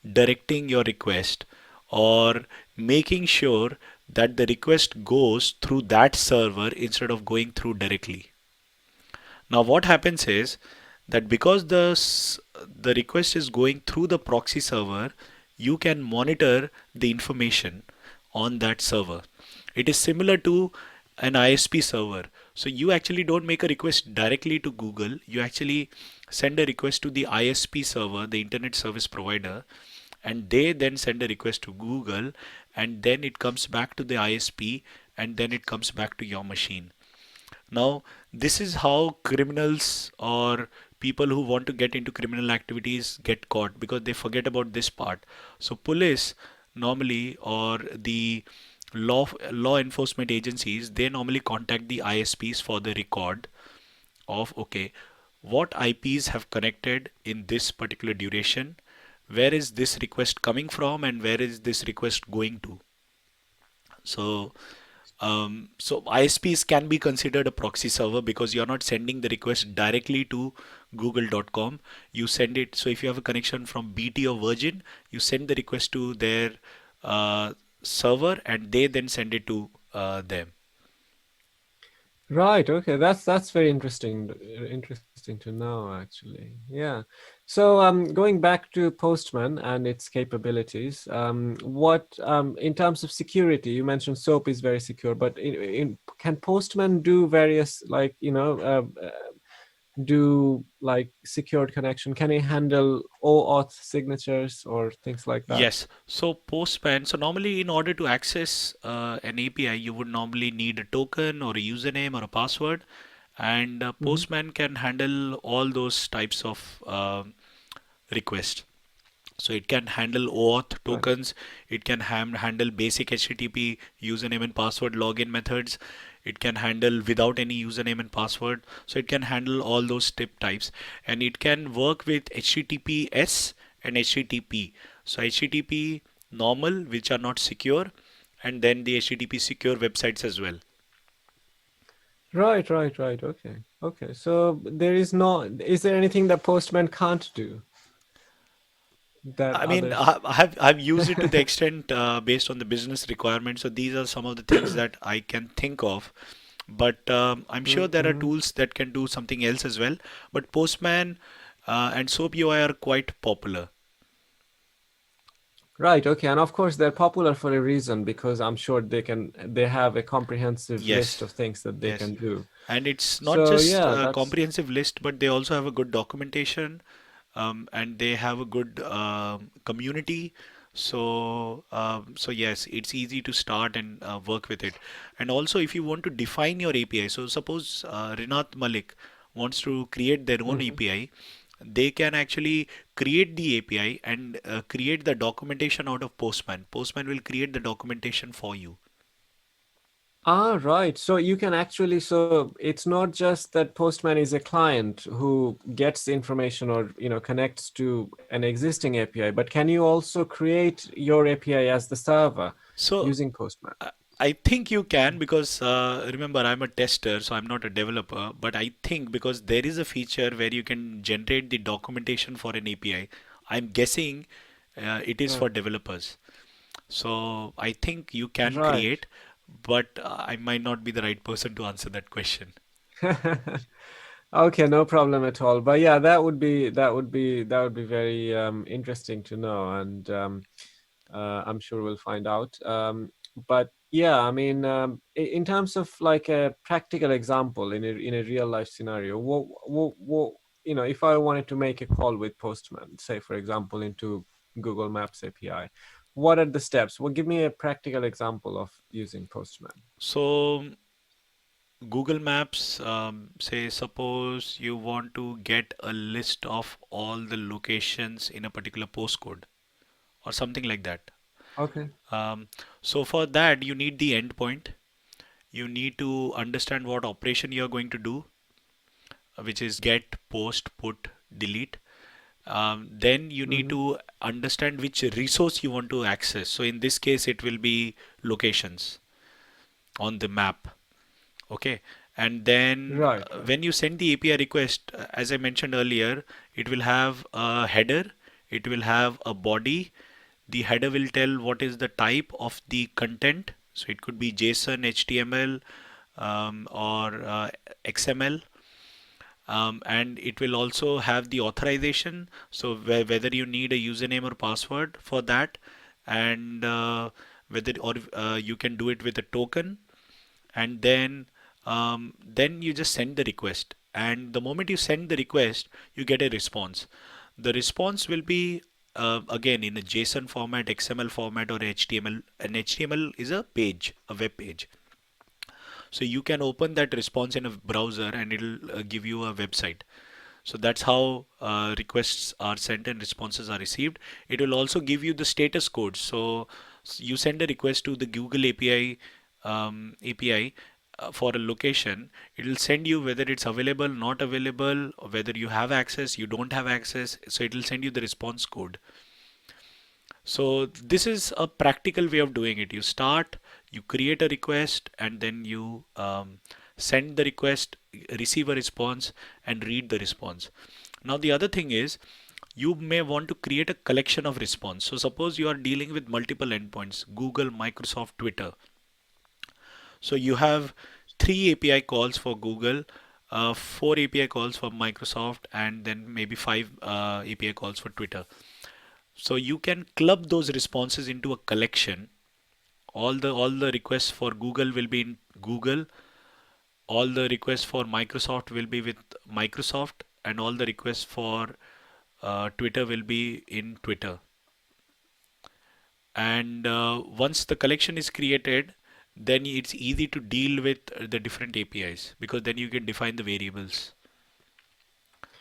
Speaker 2: redirecting your request or making sure that the request goes through that server instead of going through directly. Now what happens is that because the request is going through the proxy server, you can monitor the information on that server. It is similar to an ISP server. So you actually don't make a request directly to Google. You actually send a request to the ISP server, the internet service provider, and they then send a request to Google, and then it comes back to the ISP, and then it comes back to your machine. Now, this is how criminals or people who want to get into criminal activities get caught because they forget about this part. So, police normally or the law enforcement agencies they normally contact the ISPs for the record of okay, what IPs have connected in this particular duration, where is this request coming from, and where is this request going to. So So ISPs can be considered a proxy server because you're not sending the request directly to google.com. You send it, so if you have a connection from BT or Virgin, you send the request to their uh, server and they then send it to them.
Speaker 1: Right. Okay. That's very interesting to know, actually. Yeah. So, going back to Postman and its capabilities, what in terms of security, you mentioned SOAP is very secure, but can Postman do various, like, do like secured connection? Can it handle OAuth signatures or things like that?
Speaker 2: Yes, so Postman, so normally in order to access an API, you would normally need a token or a username or a password, and
Speaker 1: Hmm.
Speaker 2: Postman can handle all those types of requests. So it can handle OAuth
Speaker 1: Right.
Speaker 2: tokens, it can handle basic HTTP username and password login methods, it can handle without any username and password. So it can handle all those tip types, and it can work with HTTPS and HTTP. So HTTP normal, which are not secure, and then the HTTP secure websites as well.
Speaker 1: Right. Okay. Okay. So is there anything that Postman can't do that
Speaker 2: I mean,
Speaker 1: others?
Speaker 2: I've used it to the extent based on the business requirements. So these are some of the things that I can think of. But I'm sure there are
Speaker 1: Mhm.
Speaker 2: tools that can do something else as well. But Postman and SOAP UI are quite popular.
Speaker 1: Right. Okay. And of course, they're popular for a reason because I'm sure they have a comprehensive list
Speaker 2: Yes,
Speaker 1: of things that they
Speaker 2: yes.
Speaker 1: can do.
Speaker 2: And it's not
Speaker 1: So
Speaker 2: just
Speaker 1: yeah,
Speaker 2: a
Speaker 1: that's
Speaker 2: comprehensive list, but they also have a good documentation, and they have a good community. So yes, it's easy to start and work with it. And also, if you want to define your API, so suppose Rinat Malik wants to create their own
Speaker 1: Mhm.
Speaker 2: API, they can actually create the API and create the documentation out of Postman. Postman will create the documentation for you.
Speaker 1: Right. So you can actually, so it's not just that Postman is a client who gets information or, connects to an existing API, but can you also create your API as the server
Speaker 2: So
Speaker 1: using Postman?
Speaker 2: I I think you can because remember I'm a tester, so I'm not a developer. But I think because there is a feature where you can generate the documentation for an API, I'm guessing it is for
Speaker 1: Right.
Speaker 2: developers. So I think you can
Speaker 1: Right.
Speaker 2: create, but I might not be the right person to answer that question.
Speaker 1: Okay, no problem at all. But yeah, that would be very interesting to know, and I'm sure we'll find out. But yeah, I mean, in terms of like a practical example in a real life scenario, what if I wanted to make a call with Postman, say for example into Google Maps API, what are the steps? Well, give me a practical example of using Postman.
Speaker 2: So Google Maps, say suppose you want to get a list of all the locations in a particular postcode or something like that.
Speaker 1: Okay.
Speaker 2: Um, so for that, you need the endpoint. You need to understand what operation you're going to do, which is get, post, put, delete. Then you need
Speaker 1: Mm-hmm.
Speaker 2: to understand which resource you want to access. So in this case, it will be locations on the map. Okay. And then
Speaker 1: Right.
Speaker 2: when you send the API request, as I mentioned earlier, it will have a header, it will have a body. The header will tell what is the type of the content. So it could be JSON, HTML, or XML. And it will also have the authorization. So whether you need a username or password for that, and whether or you can do it with a token, and then you just send the request, and the moment you send the request you get a response. The response will be again in a JSON format, XML format, or HTML. And HTML is a page, a web page. So you can open that response in a browser and it'll give you a website. So that's how requests are sent and responses are received. It will also give you the status code. So you send a request to the Google API for a location. It will send you whether it's available, not available, or whether you have access, you don't have access. So it will send you the response code. So this is a practical way of doing it. You start, you create a request, and then you send the request, receive a response, and read the response. Now the other thing is you may want to create a collection of response. So suppose you are dealing with multiple endpoints, Google, Microsoft, Twitter. So you have three API calls for Google, four API calls for Microsoft, and then maybe five API calls for Twitter. So you can club those responses into a collection. All the requests for Google will be in Google. All the requests for Microsoft will be with Microsoft, and all the requests for Twitter will be in Twitter. And once the collection is created, then it's easy to deal with the different APIs because then you can define the variables.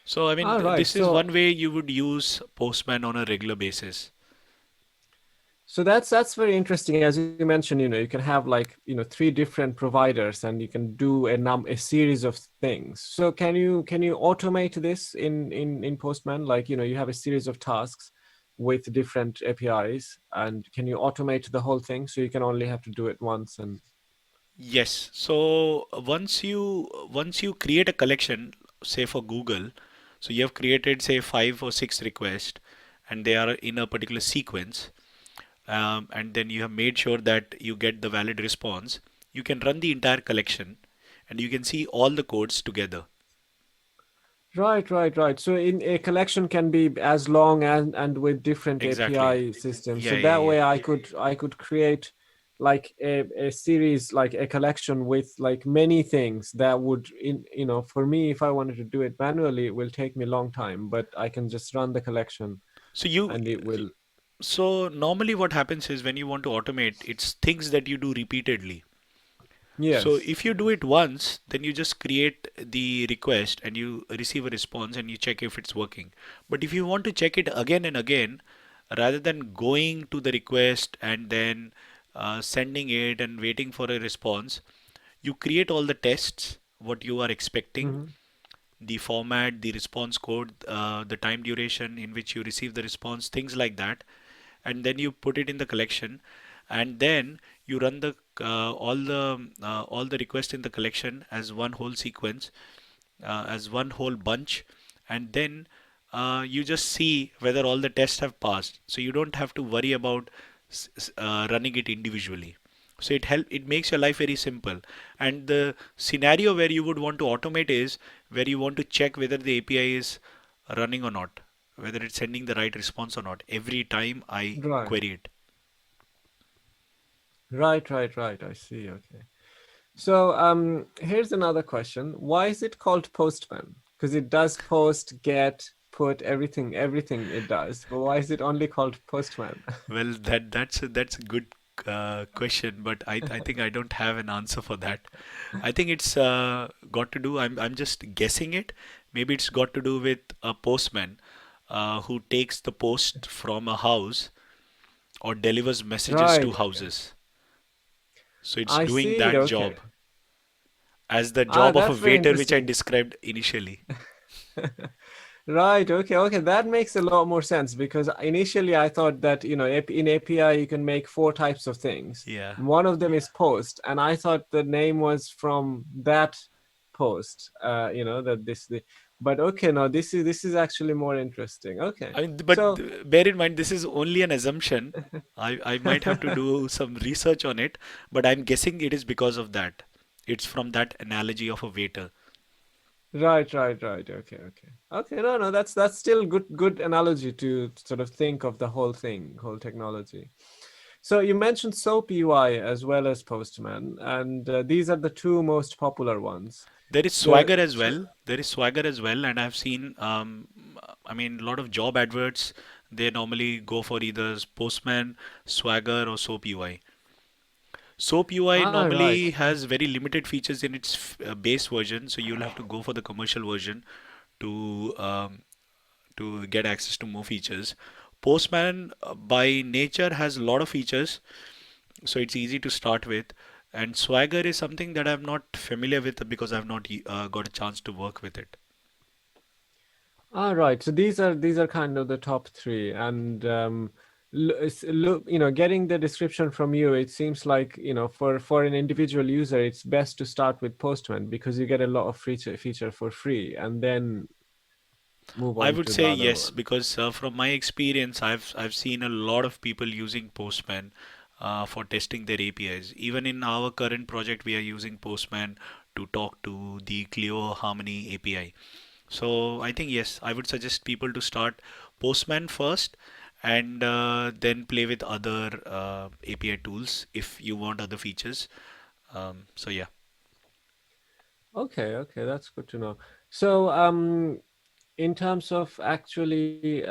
Speaker 2: So I mean,
Speaker 1: All right.
Speaker 2: this is
Speaker 1: So
Speaker 2: one way you would use Postman on a regular basis.
Speaker 1: that's very interesting. As you mentioned, you can have like, three different providers and you can do a series of things. So can you automate this in Postman? Like, you have a series of tasks with different APIs, and can you automate the whole thing so you can only have to do it once and
Speaker 2: Yes. So once you create a collection, say for Google, so you have created say five or six requests, and they are in a particular sequence, and then you have made sure that you get the valid response. You can run the entire collection, and you can see all the codes together.
Speaker 1: Right, right, right. So in a collection can be as long and with different
Speaker 2: Exactly.
Speaker 1: API systems.
Speaker 2: Yeah,
Speaker 1: So that
Speaker 2: yeah,
Speaker 1: way
Speaker 2: yeah.
Speaker 1: I could create like a series, like a collection with like many things that would for me, if I wanted to do it manually, it will take me a long time, but I can just run the collection
Speaker 2: So you,
Speaker 1: and it will.
Speaker 2: so normally what happens is when you want to automate, it's things that you do repeatedly. So
Speaker 1: Yes.
Speaker 2: if you do it once, then you just create the request and you receive a response and you check if it's working. But if you want to check it again and again, rather than going to the request and then sending it and waiting for a response, you create all the tests, what you are expecting,
Speaker 1: Hmm.
Speaker 2: the format, the response code, the time duration in which you receive the response, things like that, and then you put it in the collection, and then you run the all the requests in the collection as one whole sequence, as one whole bunch, and then you just see whether all the tests have passed. So you don't have to worry about running it individually. So it makes your life very simple. And the scenario where you would want to automate is where you want to check whether the API is running or not, whether it's sending the right response or not every time I
Speaker 1: Right.
Speaker 2: query it.
Speaker 1: Right, right, right. I see. Okay. So here's another question. Why is it called Postman? Because it does post, get, put, everything it does. But why is it only called Postman?
Speaker 2: Well, that's a good question, but I think I don't have an answer for that. I think it's got to do. I'm just guessing it. Maybe it's got to do with a postman who takes the post from a house or delivers messages to
Speaker 1: Right. Okay.
Speaker 2: houses. So it's
Speaker 1: I
Speaker 2: doing
Speaker 1: see.
Speaker 2: that
Speaker 1: Okay.
Speaker 2: job as the job of a
Speaker 1: That's very
Speaker 2: waiter, which I
Speaker 1: interesting.
Speaker 2: described initially.
Speaker 1: Right. Okay. Okay. That makes a lot more sense because initially I thought that, in API you can make four types of things.
Speaker 2: Yeah.
Speaker 1: One of them is post, and I thought the name was from that post. That but okay, no, this is actually more interesting. Okay.
Speaker 2: I mean, but
Speaker 1: So
Speaker 2: bear in mind, this is only an assumption. I might have to do some research on it, but I'm guessing it is because of that. It's from that analogy of a waiter.
Speaker 1: right, right, right. Okay, okay. Okay, no, no, that's still good analogy to sort of think of the whole thing, whole technology. So you mentioned SOAP UI as well as Postman, and these are the two most popular ones.
Speaker 2: There is
Speaker 1: The
Speaker 2: Swagger as
Speaker 1: so,
Speaker 2: well. There is Swagger as well, and I've seen, I mean, a lot of job adverts. They normally go for either Postman, Swagger, or SOAP UI. SOAP UI
Speaker 1: right.
Speaker 2: normally has very limited features in its base version, so you'll have to go for the commercial version to get access to more features. Postman by nature has a lot of features, so it's easy to start with. And Swagger is something that I'm not familiar with because I've not got a chance to work with it.
Speaker 1: Right. So these are kind of the top three, and look, getting the description from you, it seems like, for an individual user, it's best to start with Postman because you get a lot of feature for free, and then move
Speaker 2: I
Speaker 1: on
Speaker 2: would
Speaker 1: to the
Speaker 2: say
Speaker 1: other
Speaker 2: yes,
Speaker 1: one.
Speaker 2: because from my experience, I've seen a lot of people using Postman for testing their APIs. Even in our current project, we are using Postman to talk to the Clio Harmony API. So I think yes, I would suggest people to start Postman first and then play with other API tools if you want other features. So yeah.
Speaker 1: Okay, okay, that's good to know. So, in terms of actually,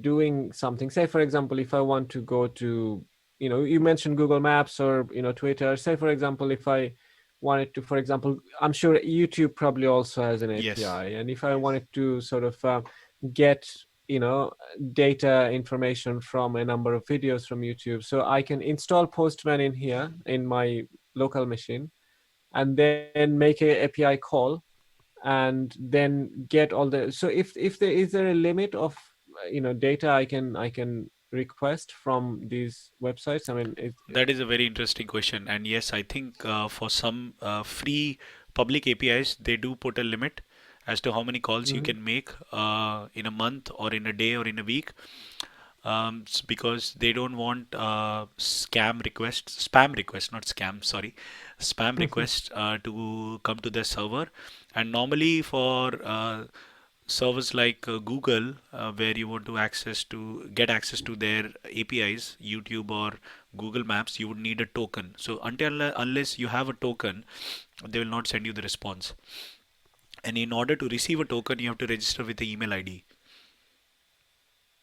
Speaker 1: doing something, say for example, if I want to go to, you mentioned Google Maps or, Twitter. Say for example, if I wanted to, for example, I'm sure YouTube probably also has an
Speaker 2: Yes.
Speaker 1: API, and if I wanted to sort of get, you know data information from a number of videos from YouTube, so I can install Postman in here in my local machine, and then make a API call, and then get all the. So if there is there a limit of data I can request from these websites? I mean,
Speaker 2: That is a very interesting question. And yes, I think for some free public APIs, they do put a limit as to how many calls you
Speaker 1: Mhm.
Speaker 2: can make in a month or in a day or in a week. Because they don't want spam requests, not scam, sorry, spam requests to come to their server. And normally for servers like Google, where you want to get access to their APIs, YouTube or Google Maps, you would need a token. So unless you have a token, they will not send you the response. And in order to receive a token, you have to register with the email ID.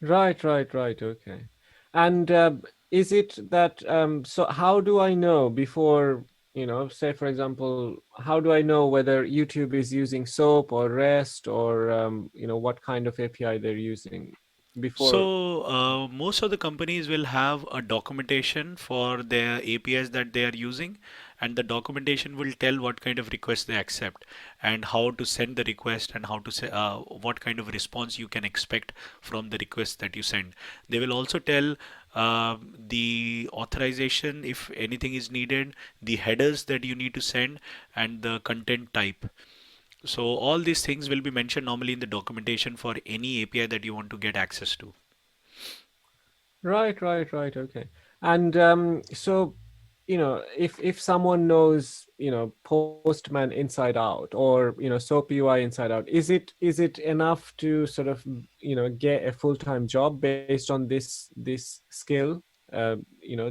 Speaker 1: Right, right, right. Okay. And is it that, so how do I know before, say for example, how do I know whether YouTube is using SOAP or REST, or, what kind of API they're using before?
Speaker 2: So, most of the companies will have a documentation for their APIs that they are using, and the documentation will tell what kind of request they accept and how to send the request and how to say what kind of response you can expect from the request that you send. They will also tell the authorization if anything is needed, the headers that you need to send, and the content type. So all these things will be mentioned normally in the documentation for any API that you want to get access to.
Speaker 1: Right, right, right. Okay. And so, if someone knows, Postman inside out, or SOAP UI inside out, is it enough to sort of, get a full-time job based on this skill?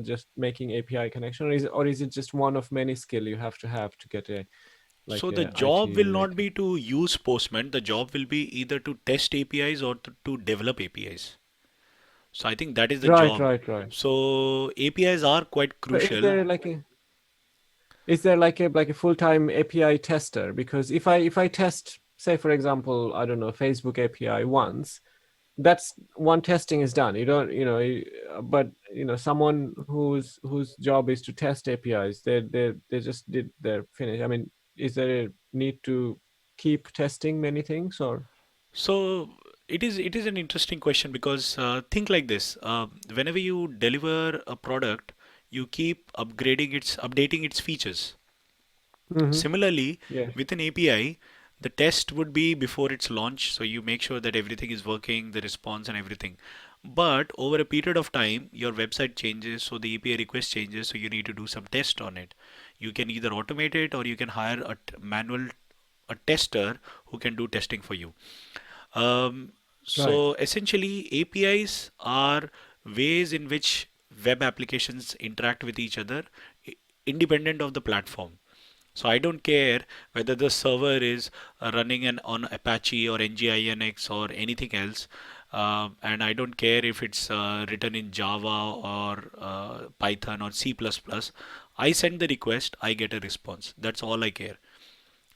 Speaker 1: Just making API connection, or is it just one of many skill you have to get a like
Speaker 2: So the
Speaker 1: a
Speaker 2: job
Speaker 1: IT
Speaker 2: will not
Speaker 1: related?
Speaker 2: be to use Postman. The job will be either to test APIs or to develop APIs. So I think that is the
Speaker 1: Right,
Speaker 2: job.
Speaker 1: right, right.
Speaker 2: So APIs are quite
Speaker 1: So is
Speaker 2: crucial.
Speaker 1: there like a full-time API tester? Because if I test, say for example, I don't know, Facebook API once, that's one testing is done. You don't, but someone whose job is to test APIs, they just did their finish. I mean, is there a need to keep testing many things, or?
Speaker 2: So it is an interesting question because think like this. Whenever you deliver a product, you keep updating its features.
Speaker 1: Mm-hmm.
Speaker 2: Similarly,
Speaker 1: Yes.
Speaker 2: with an API, the test would be before its launch, so you make sure that everything is working, the response and everything. But over a period of time, your website changes, so the API request changes, so you need to do some test on it. You can either automate it or you can hire a tester who can do testing for you. Um,
Speaker 1: Right.
Speaker 2: so essentially, APIs are ways in which web applications interact with each other independent of the platform. So I don't care whether the server is running on Apache or NGINX or anything else, and I don't care if it's written in Java or Python or C++. I send the request, I get a response. That's all I care.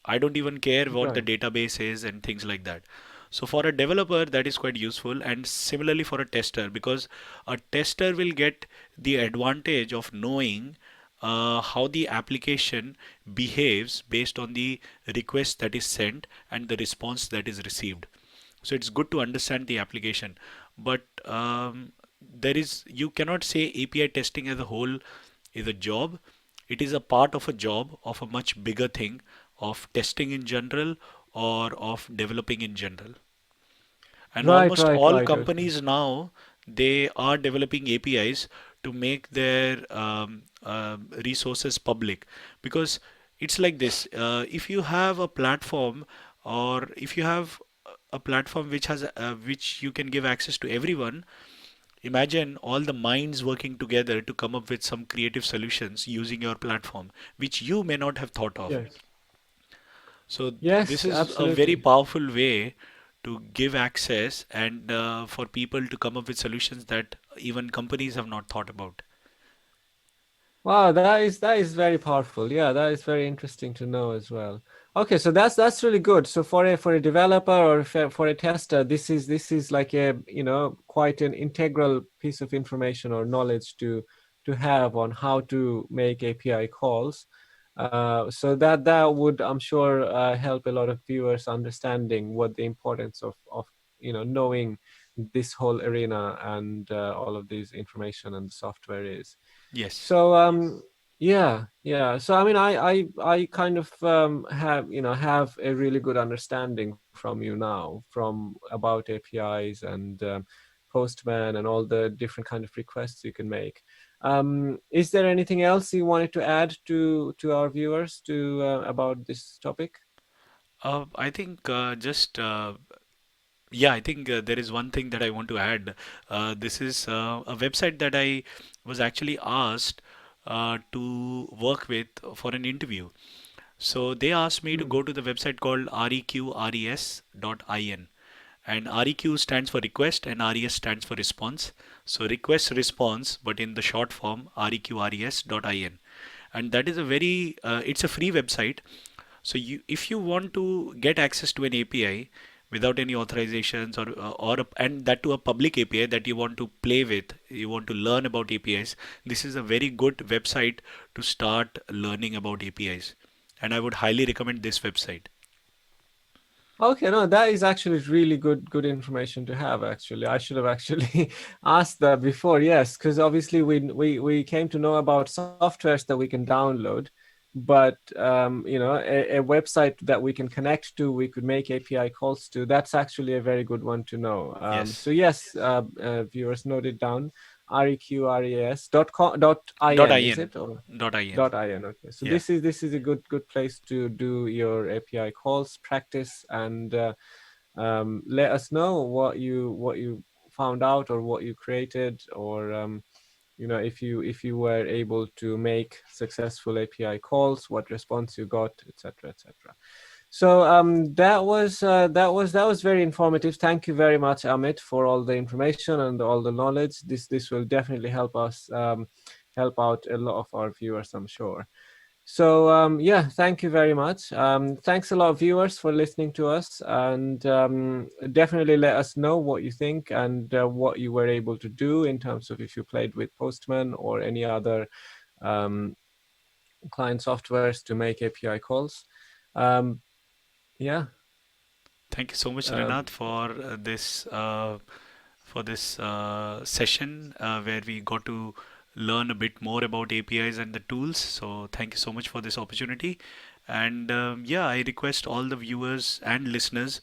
Speaker 2: I don't even care what the
Speaker 1: Right.
Speaker 2: database is and things like that. So for a developer, that is quite useful, and similarly for a tester, because a tester will get the advantage of knowing how the application behaves based on the request that is sent and the response that is received. So it's good to understand the application, but there is, you cannot say API testing as a whole is a job. It is a part of a job of a much bigger thing of testing in general or of developing in general. And
Speaker 1: Right,
Speaker 2: almost
Speaker 1: right,
Speaker 2: all
Speaker 1: right. Okay.
Speaker 2: companies now, they are developing APIs to make their resources public. Because it's like this, if you have a platform, or if you have a platform which has which you can give access to everyone, imagine all the minds working together to come up with some creative solutions using your platform, which you may not have thought of.
Speaker 1: Yes.
Speaker 2: So this
Speaker 1: Yes,
Speaker 2: is a very
Speaker 1: absolutely.
Speaker 2: powerful way to give access and for people to come up with solutions that even companies have not thought about.
Speaker 1: Wow, that is very powerful. Yeah, that is very interesting to know as well. Okay, so that's really good. So for a developer or for a tester, this is like a quite an integral piece of information or knowledge to have on how to make API calls. So that would, I'm sure, help a lot of viewers understanding what the importance of knowing this whole arena and all of these information and software is.
Speaker 2: Yes.
Speaker 1: So yeah, yeah. So I mean, I kind of have a really good understanding from you now from about APIs and Postman and all the different kind of requests you can make. Is there anything else you wanted to add to our viewers to about this topic?
Speaker 2: I think just yeah, I think there is one thing that I want to add. This is a website that I was actually asked to work with for an interview. So they asked me to
Speaker 1: Hmm.
Speaker 2: go to the website called reqres.in. And REQ stands for request and RES stands for response. So request response, but in the short form, reqres.in. And that is a very, it's a free website. So if you want to get access to an API without any authorizations and that to a public API that you want to play with, you want to learn about APIs, this is a very good website to start learning about APIs. And I would highly recommend this website.
Speaker 1: Okay, no, that is actually really good information to have. Actually, I should have actually asked that before. Yes, because obviously we came to know about softwares that we can download, but a website that we can connect to, we could make API calls to. That's actually a very good one to know. So
Speaker 2: Yes.
Speaker 1: yes, viewers, note it down. reqres
Speaker 2: Dot
Speaker 1: .in, is
Speaker 2: .in.
Speaker 1: it, or
Speaker 2: .in.
Speaker 1: .in? Okay, so
Speaker 2: Yeah.
Speaker 1: this is a good place to do your API calls, practice, and let us know what you found out or what you created, or if you were able to make successful API calls, what response you got, etc., etc. So that was very informative. Thank you very much, Amit, for all the information and all the knowledge. This will definitely help us help out a lot of our viewers, I'm sure. So yeah, thank you very much. Thanks a lot, viewers, for listening to us, and definitely let us know what you think and what you were able to do in terms of if you played with Postman or any other um, client softwares to make API calls. Um, yeah.
Speaker 2: Thank you so much,
Speaker 1: Um,
Speaker 2: Renat, for this session where we got to learn a bit more about APIs and the tools. So thank you so much for this opportunity. And yeah, I request all the viewers and listeners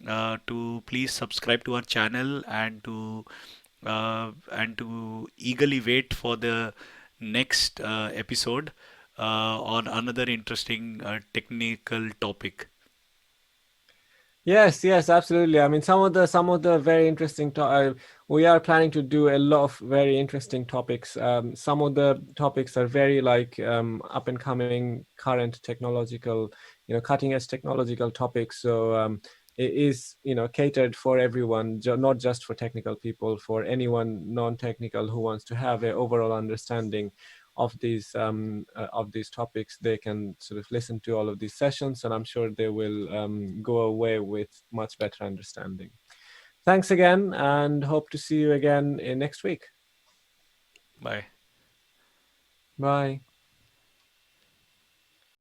Speaker 2: to please subscribe to our channel and to eagerly wait for the next episode on another interesting technical topic.
Speaker 1: Yes, yes, absolutely. I mean, some of the very interesting. We are planning to do a lot of very interesting topics. Some of the topics are very like up and coming, current technological, cutting edge technological topics. So it is catered for everyone, not just for technical people, for anyone non-technical who wants to have an overall understanding of these topics. They can sort of listen to all of these sessions, and I'm sure they will go away with much better understanding. Thanks again, and hope to see you again next week.
Speaker 2: Bye.
Speaker 1: Bye.